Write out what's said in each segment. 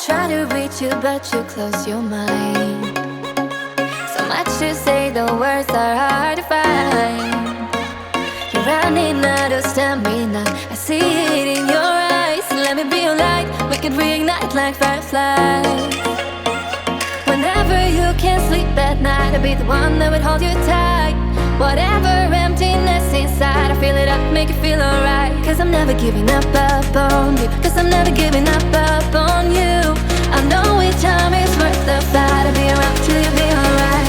Try to reach you, but you close your mind. So much to say, the words are hard to find. You're running out of stamina, I see it in your eyes. Let me be your light, we can reignite like fireflies. Whenever you can't sleep at night, I'll be the one that would hold you tight. Whatever emptiness inside, I fill it up, make it feel alright. Cause I'm never giving up on you. Cause I'm never giving up on you. I know each time is worth the fight. I'll be around till you be alright.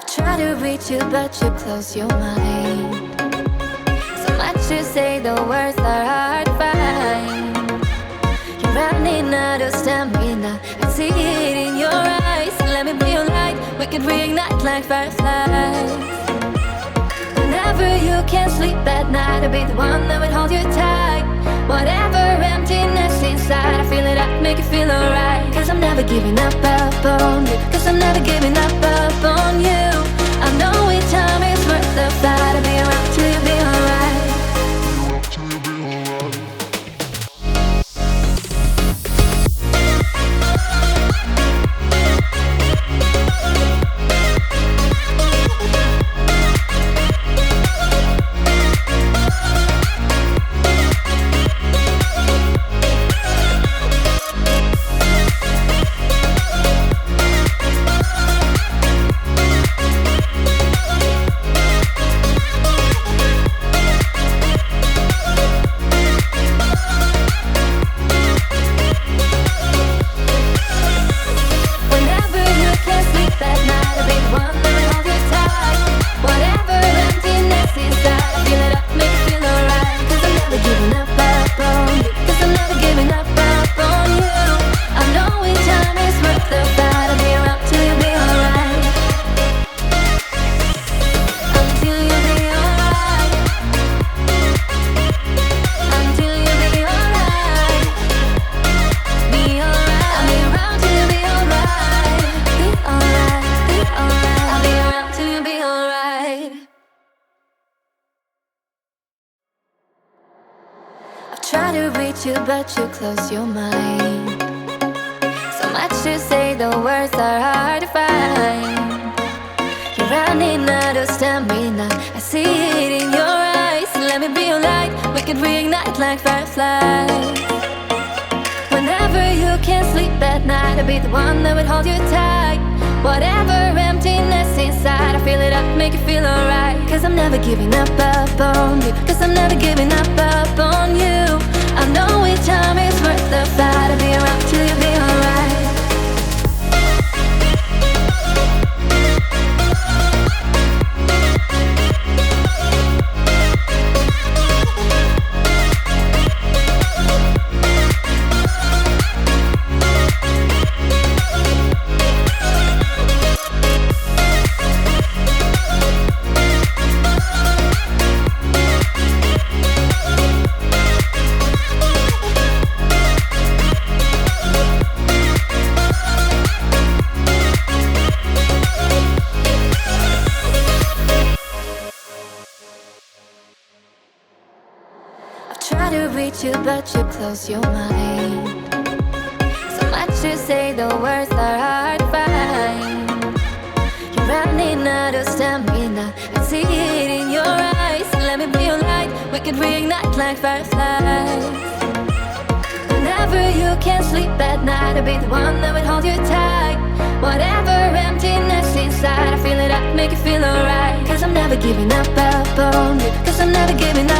Try to reach you, but you close your mind. So much to say, the words are hard to find. You're running out of stamina, I see it in your eyes. Let me be your light, we can reignite like fireflies. Whenever you can't sleep at night, I'll be the one that would hold you tight. Whatever emptiness inside, I fill it up, make it feel alright. Cause I'm never giving up on you. Cause I'm never giving up on you. I know each time is worth the fight. I'll be around till you be alright. Try to reach you, but you close your mind. So much to say, the words are hard to find. You're running out of stamina, I see it in your eyes. Let me be your light, we can reignite like fireflies. Whenever you can't sleep at night, I'll be the one that would hold you tight. Whatever emptiness inside, I fill it up, make it feel alright. Cause I'm never giving up on you. Cause I'm never giving up on you. I know each time is worth the fight. I'll be around till you be alright. Try to reach you, but you close your mind. So much to say, the words are hard to find. You're running out of stamina, I see it in your eyes. Let me be your light, we can reignite like fireflies. Whenever you can't sleep at night, I'll be the one that would hold you tight. Whatever emptiness inside, I fill it up, make it feel alright. Cause I'm never giving up on you. Cause I'm never giving up